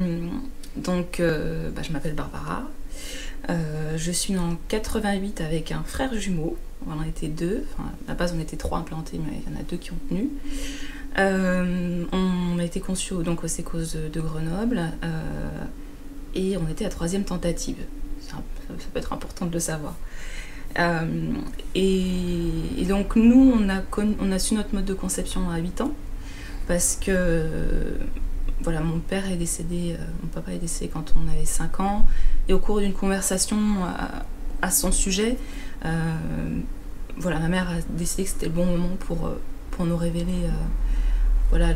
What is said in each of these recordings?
Donc, je m'appelle Barbara. Je suis née en 88 avec un frère jumeau. On en était deux. Enfin, à la base, on était trois implantés, mais il y en a deux qui ont tenu. On a été conçus donc au Sécos de Grenoble et on était à troisième tentative. Ça peut être important de le savoir. Et donc nous, on a su notre mode de conception à 8 ans parce que voilà, mon père est décédé, mon papa est décédé quand on avait 5 ans, et au cours d'une conversation à son sujet, voilà, ma mère a décidé que c'était le bon moment pour nous révéler voilà,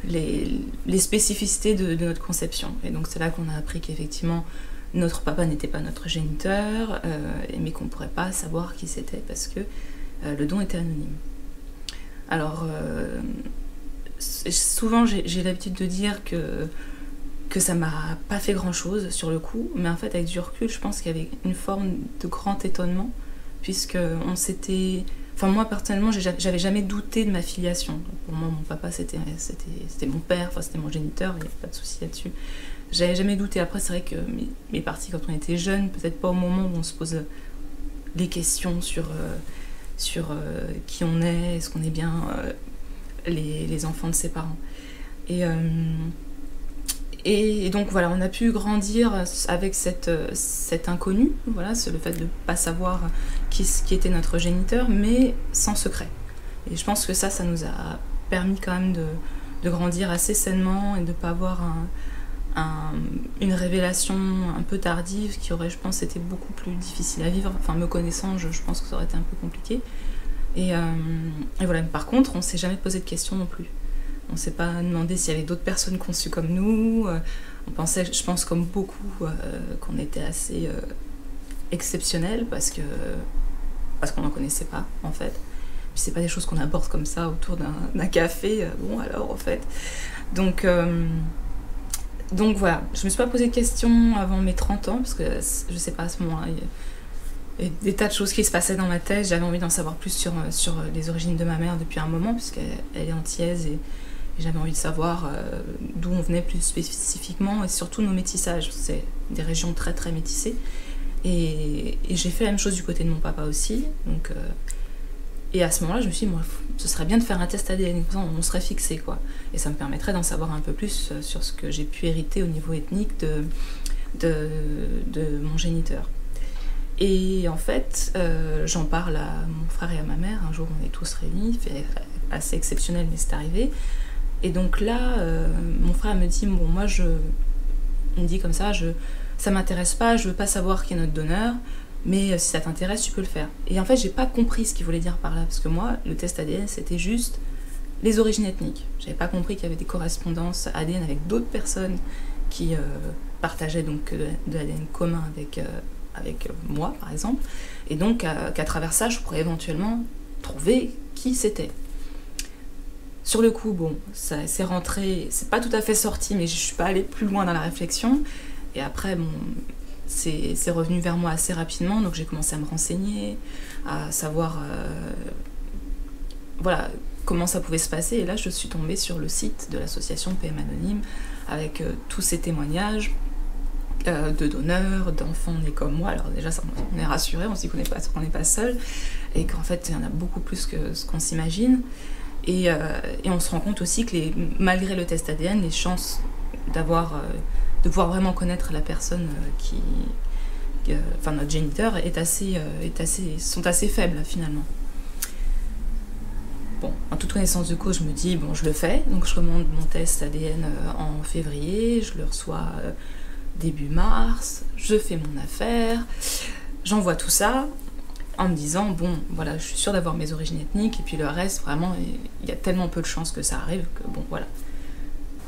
les spécificités de notre conception. Et donc c'est là qu'on a appris qu'effectivement notre papa n'était pas notre géniteur, mais qu'on ne pourrait pas savoir qui c'était parce que le don était anonyme. Alors souvent j'ai l'habitude de dire que ça m'a pas fait grand chose sur le coup, mais en fait avec du recul je pense qu'il y avait une forme de grand étonnement, puisque on s'était... Enfin moi personnellement j'avais jamais douté de ma filiation. Pour moi mon papa c'était mon père, enfin c'était mon géniteur, il n'y a pas de souci là-dessus. J'avais jamais douté. Après c'est vrai que mes parties quand on était jeune, peut-être pas au moment où on se pose les questions sur qui on est, est-ce qu'on est bien les enfants de ses parents. Et donc voilà, on a pu grandir avec cet inconnu, voilà, le fait de ne pas savoir qui était notre géniteur, mais sans secret. Et je pense que ça nous a permis quand même de grandir assez sainement et de ne pas avoir une révélation un peu tardive qui aurait, je pense, été beaucoup plus difficile à vivre. Enfin, me connaissant, je pense que ça aurait été un peu compliqué. Et voilà. Par contre, on ne s'est jamais posé de questions non plus. On ne s'est pas demandé s'il y avait d'autres personnes conçues comme nous. On pensait, je pense, comme beaucoup, qu'on était assez exceptionnels parce qu'on n'en connaissait pas, en fait. Puis c'est pas des choses qu'on aborde comme ça autour d'un café. Bon, alors, en fait. Donc voilà, je me suis pas posé de questions avant mes 30 ans, parce que je sais pas, à ce moment-là, il y a des tas de choses qui se passaient dans ma tête. J'avais envie d'en savoir plus sur les origines de ma mère depuis un moment, puisqu'elle est antillaise, et j'avais envie de savoir d'où on venait plus spécifiquement, et surtout nos métissages. C'est des régions très très métissées. Et j'ai fait la même chose du côté de mon papa aussi. Donc, et à ce moment-là, je me suis dit, moi, ce serait bien de faire un test ADN, on serait fixé, quoi. Et ça me permettrait d'en savoir un peu plus sur ce que j'ai pu hériter au niveau ethnique de mon géniteur. Et en fait, j'en parle à mon frère et à ma mère. Un jour, on est tous réunis, c'est assez exceptionnel, mais c'est arrivé. Et donc là, mon frère me dit, bon, moi, il me dit comme ça, ça m'intéresse pas, je veux pas savoir qui est notre donneur, mais si ça t'intéresse, tu peux le faire. Et en fait, j'ai pas compris ce qu'il voulait dire par là, parce que moi, le test ADN, c'était juste les origines ethniques. J'avais pas compris qu'il y avait des correspondances ADN avec d'autres personnes qui partageaient donc de l'ADN commun avec moi, par exemple, et donc qu'à travers ça, je pourrais éventuellement trouver qui c'était. Sur le coup, bon, ça c'est rentré, c'est pas tout à fait sorti, mais je suis pas allée plus loin dans la réflexion. Et après, bon, c'est revenu vers moi assez rapidement, donc j'ai commencé à me renseigner, à savoir voilà, comment ça pouvait se passer. Et là, je suis tombée sur le site de l'association PM Anonyme avec tous ces témoignages de donneurs, d'enfants nés comme moi. Alors déjà, on est rassurés, on se dit qu'on n'est pas seul, et qu'en fait, il y en a beaucoup plus que ce qu'on s'imagine. Et on se rend compte aussi que malgré le test ADN, les chances de pouvoir vraiment connaître la personne enfin notre géniteur sont assez faibles finalement. Bon, en toute connaissance de cause, je me dis, bon, je le fais. Donc je remonte mon test ADN en février, je le reçois début mars, je fais mon affaire, j'envoie tout ça en me disant, bon, voilà, je suis sûre d'avoir mes origines ethniques, et puis le reste, vraiment, il y a tellement peu de chances que ça arrive que, bon, voilà.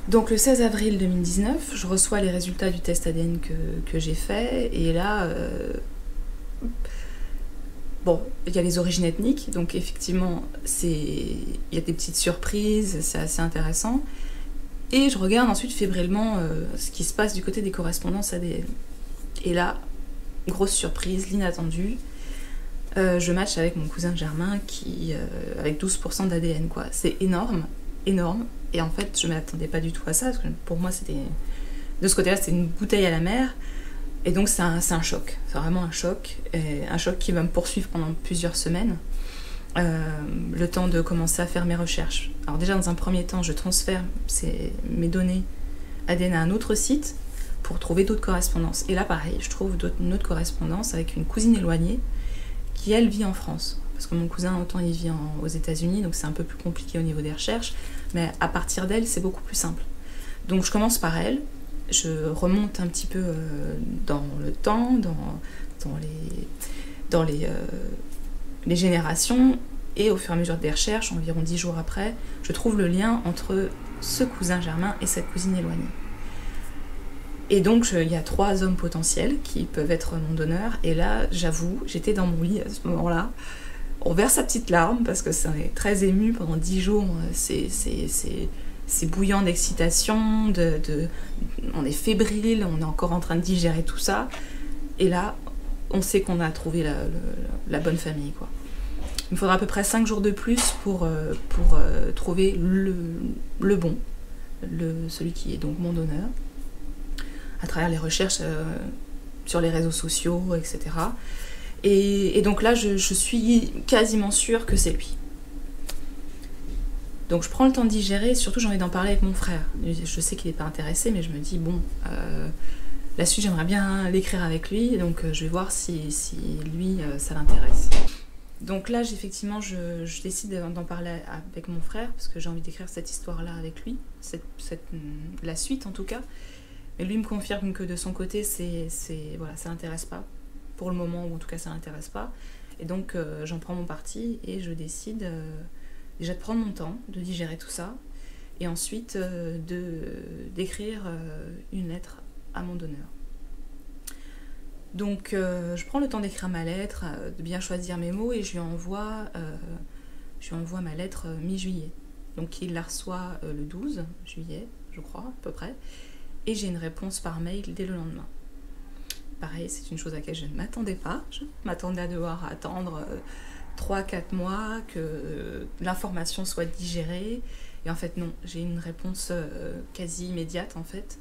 Donc le 16 avril 2019, je reçois les résultats du test ADN que j'ai fait, et là, bon, il y a les origines ethniques, donc effectivement, il y a des petites surprises, c'est assez intéressant. Et je regarde ensuite fébrilement ce qui se passe du côté des correspondances ADN. Et là, grosse surprise, l'inattendu, je match avec mon cousin Germain avec 12% d'ADN, quoi. C'est énorme, énorme. Et en fait, je ne m'attendais pas du tout à ça, parce que pour moi, c'était de ce côté-là, c'était une bouteille à la mer. Et donc, c'est un choc. C'est vraiment un choc. Et un choc qui va me poursuivre pendant plusieurs semaines. Le temps de commencer à faire mes recherches. Alors déjà, dans un premier temps, je transfère mes données ADN à un autre site pour trouver d'autres correspondances. Et là, pareil, je trouve une autre correspondance avec une cousine éloignée qui, elle, vit en France. Parce que mon cousin, autant il vit aux États-Unis, donc c'est un peu plus compliqué au niveau des recherches. Mais à partir d'elle, c'est beaucoup plus simple. Donc je commence par elle. Je remonte un petit peu dans le temps, dans les générations, et au fur et à mesure des recherches, environ 10 jours après, je trouve le lien entre ce cousin germain et cette cousine éloignée. Et donc il y a 3 hommes potentiels qui peuvent être mon donneur, et là, j'avoue, j'étais dans mon lit à ce moment-là, on verse sa petite larme, parce que c'est très ému pendant 10 jours, c'est bouillant d'excitation, on est fébrile, on est encore en train de digérer tout ça. Et là, on sait qu'on a trouvé la bonne famille, quoi. Il me faudra à peu près 5 jours de plus pour trouver le bon, celui qui est donc mon donneur, à travers les recherches sur les réseaux sociaux, etc. Et donc là, je suis quasiment sûre que c'est lui. Donc je prends le temps de digérer, et surtout j'ai envie d'en parler avec mon frère. Je sais qu'il n'est pas intéressé, mais je me dis, bon, la suite j'aimerais bien l'écrire avec lui, donc je vais voir si lui, ça l'intéresse. Donc là, effectivement, je décide d'en parler avec mon frère, parce que j'ai envie d'écrire cette histoire-là avec lui, la suite en tout cas. Mais lui me confirme que de son côté, voilà, ça l'intéresse pas, pour le moment, ou en tout cas ça l'intéresse pas. Et donc j'en prends mon parti, et je décide... déjà de prendre mon temps, de digérer tout ça, et ensuite d'écrire une lettre à mon donneur. Donc je prends le temps d'écrire ma lettre, de bien choisir mes mots, et je lui envoie ma lettre mi-juillet. Donc il la reçoit le 12 juillet, je crois, à peu près, et j'ai une réponse par mail dès le lendemain. Pareil, c'est une chose à laquelle je ne m'attendais pas. Je m'attendais à devoir attendre 3-4 mois, que l'information soit digérée. Et en fait, non, j'ai une réponse quasi immédiate, en fait.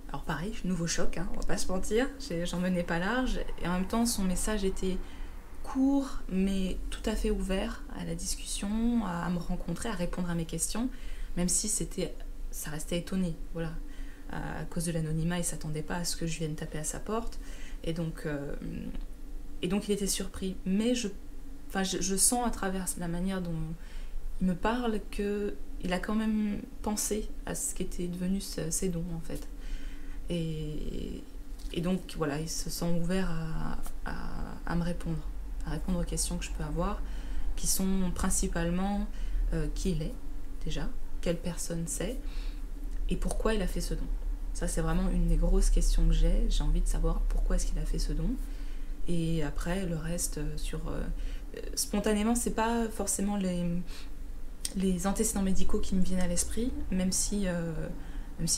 Alors pareil, nouveau choc, hein, on va pas se mentir, j'en menais pas large. Et en même temps, son message était court, mais tout à fait ouvert à la discussion, à me rencontrer, à répondre à mes questions, même si ça restait étonné, voilà. À cause de l'anonymat, il s'attendait pas à ce que je vienne taper à sa porte. Et donc il était surpris. Mais je sens à travers la manière dont il me parle qu'il a quand même pensé à ce qu'étaient devenus ses dons, en fait. Et donc, voilà, il se sent ouvert à me répondre aux questions que je peux avoir, qui sont principalement qui il est, déjà, quelle personne c'est, et pourquoi il a fait ce don. Ça, c'est vraiment une des grosses questions que j'ai. J'ai envie de savoir pourquoi est-ce qu'il a fait ce don. Et après, le reste, spontanément, c'est pas forcément les antécédents médicaux qui me viennent à l'esprit, même si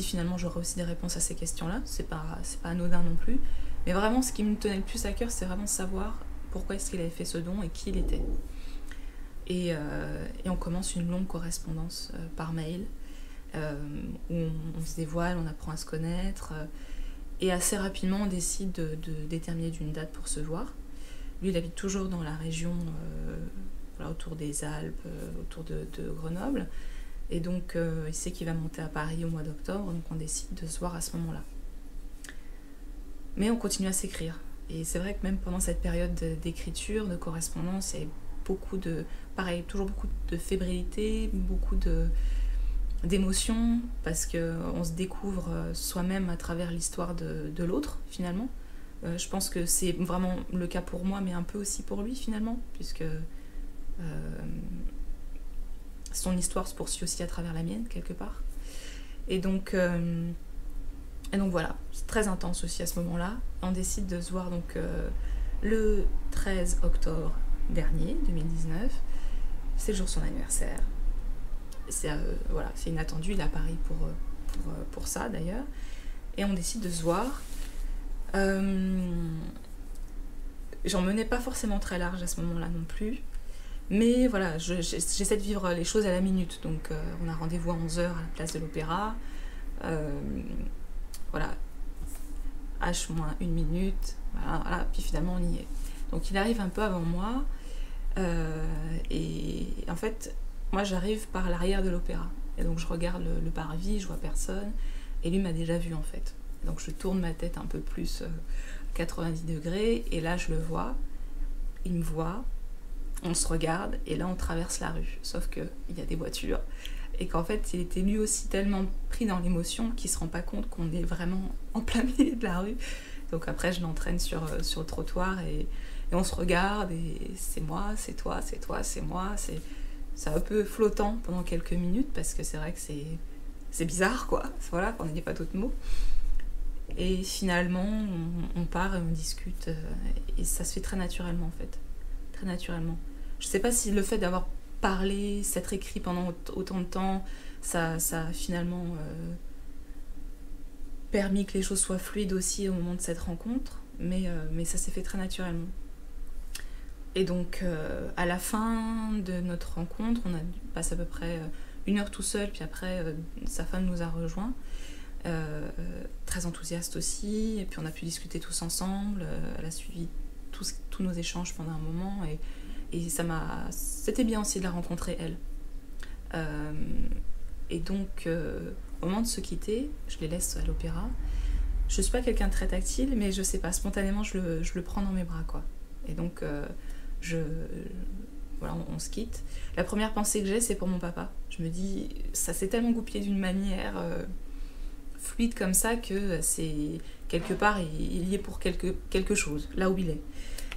finalement j'aurai aussi des réponses à ces questions-là, c'est pas anodin non plus. Mais vraiment, ce qui me tenait le plus à cœur, c'est vraiment de savoir pourquoi est-ce qu'il avait fait ce don et qui il était. Et on commence une longue correspondance par mail, où on se dévoile, on apprend à se connaître, et assez rapidement on décide de déterminer d'une date pour se voir. Lui, il habite toujours dans la région autour des Alpes, autour de Grenoble, et donc il sait qu'il va monter à Paris au mois d'octobre, donc on décide de se voir à ce moment-là. Mais on continue à s'écrire, et c'est vrai que même pendant cette période d'écriture, de correspondance, il y a toujours beaucoup de fébrilité, beaucoup d'émotions, parce qu'on se découvre soi-même à travers l'histoire de l'autre, finalement. Je pense que c'est vraiment le cas pour moi, mais un peu aussi pour lui, finalement, puisque son histoire se poursuit aussi à travers la mienne, quelque part. Et donc voilà, c'est très intense aussi à ce moment-là. On décide de se voir donc le 13 octobre dernier, 2019. C'est le jour de son anniversaire. C'est inattendu, il est à Paris pour ça d'ailleurs. Et on décide de se voir. J'en menais pas forcément très large à ce moment-là non plus. Mais voilà, j'essaie de vivre les choses à la minute. Donc on a rendez-vous à 11 h à la place de l'Opéra. Voilà, H moins 1 minute. Voilà, puis finalement on y est. Donc il arrive un peu avant moi. Et en fait, moi j'arrive par l'arrière de l'Opéra. Et donc je regarde le parvis, je vois personne. Et lui m'a déjà vu en fait. Donc je tourne ma tête un peu plus 90 degrés. Et là je le vois. Il me voit. On se regarde. Et là on traverse la rue. Sauf qu'il y a des voitures. Et qu'en fait il était lui aussi tellement pris dans l'émotion qu'il se rend pas compte qu'on est vraiment en plein milieu de la rue. Donc après je l'entraîne sur le trottoir. Et on se regarde. Et c'est moi, c'est toi, c'est toi, c'est moi. C'est un peu flottant pendant quelques minutes. Parce que c'est vrai que c'est bizarre, quoi. Voilà, on n'y a pas d'autres mots. Et finalement, on part et on discute. Et ça se fait très naturellement, en fait. Très naturellement. Je sais pas si le fait d'avoir parlé, s'être écrit pendant autant de temps, ça a finalement permis que les choses soient fluides aussi au moment de cette rencontre. Mais ça s'est fait très naturellement. Et donc, à la fin de notre rencontre, on a passé à peu près 1 heure tout seul, puis après, sa femme nous a rejoints. Très enthousiaste aussi, et puis on a pu discuter tous ensemble. Elle a suivi tous nos échanges pendant un moment, et c'était bien aussi de la rencontrer, elle. Et donc, au moment de se quitter, je les laisse à l'Opéra. Je suis pas quelqu'un de très tactile, mais je sais pas, spontanément, je le prends dans mes bras, quoi. Et donc, voilà, on se quitte. La première pensée que j'ai, c'est pour mon papa. Je me dis, ça s'est tellement goupillé d'une manière fluide comme ça que c'est quelque part, il y est pour quelque chose, là où il est.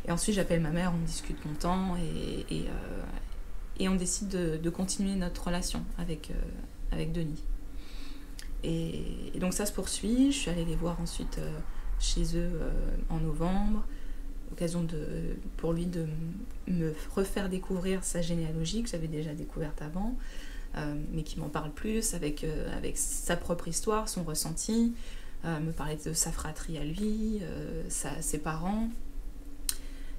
Et ensuite, j'appelle ma mère, on discute longtemps et on décide de continuer notre relation avec Denis. Et donc ça se poursuit. Je suis allée les voir ensuite chez eux en novembre. Occasion pour lui de me refaire découvrir sa généalogie que j'avais déjà découverte avant, mais qui m'en parle plus avec sa propre histoire, son ressenti, me parler de sa fratrie à lui, ses parents.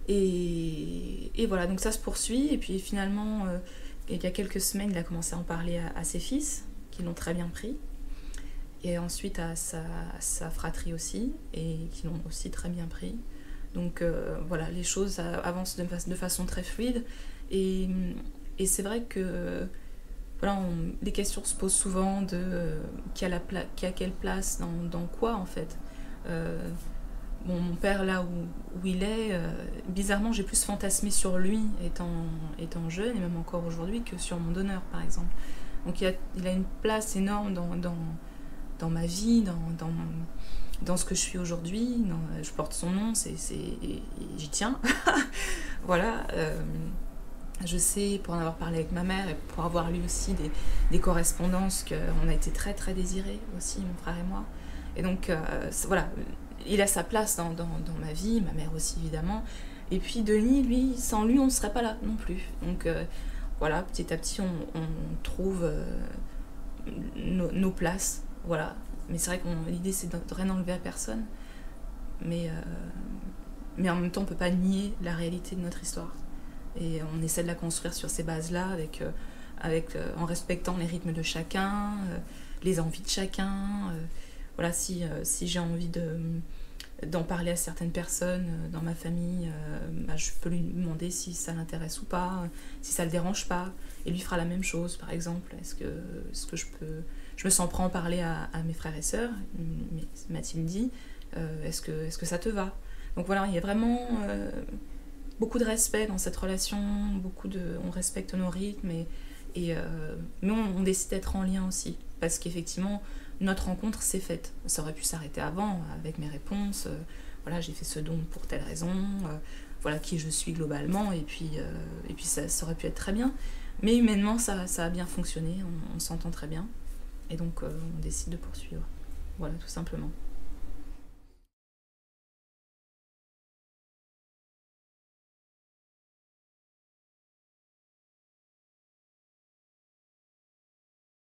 Et voilà, donc ça se poursuit. Et puis finalement, il y a quelques semaines, il a commencé à en parler à ses fils, qui l'ont très bien pris. Et ensuite à sa fratrie aussi, et qui l'ont aussi très bien pris. Donc voilà, les choses avancent de façon très fluide. Et c'est vrai que voilà, les questions se posent souvent de qui a quelle place dans quoi, en fait. Bon, mon père, là où il est, bizarrement, j'ai plus fantasmé sur lui étant jeune, et même encore aujourd'hui, que sur mon donneur, par exemple. Donc il a une place énorme dans ma vie, dans ce que je suis aujourd'hui. Je porte son nom, j'y tiens. Voilà. Je sais, pour en avoir parlé avec ma mère et pour avoir lu aussi des correspondances, qu'on a été très très désirés aussi, mon frère et moi. Et donc voilà, il a sa place dans ma vie, ma mère aussi évidemment. Et puis Denis, lui, sans lui on ne serait pas là non plus. Donc voilà, petit à petit on trouve nos places, voilà. Mais c'est vrai que l'idée c'est de rien enlever à personne, mais en même temps on peut pas nier la réalité de notre histoire. Et on essaie de la construire sur ces bases-là, en respectant les rythmes de chacun, les envies de chacun. Voilà, si j'ai envie d'en parler à certaines personnes dans ma famille, je peux lui demander si ça l'intéresse ou pas, si ça le dérange pas, et lui fera la même chose, par exemple. Est-ce que je me sens prêt à en parler à mes frères et sœurs, m'a-t-il dit, est-ce que ça te va? Donc voilà, il y a vraiment beaucoup de respect dans cette relation, on respecte nos rythmes, mais on décide d'être en lien aussi, parce qu'effectivement notre rencontre s'est faite. Ça aurait pu s'arrêter avant avec mes réponses, voilà, j'ai fait ce don pour telle raison, voilà qui je suis globalement, et puis ça aurait pu être très bien, mais humainement ça a bien fonctionné, on s'entend très bien, et donc on décide de poursuivre, voilà, tout simplement.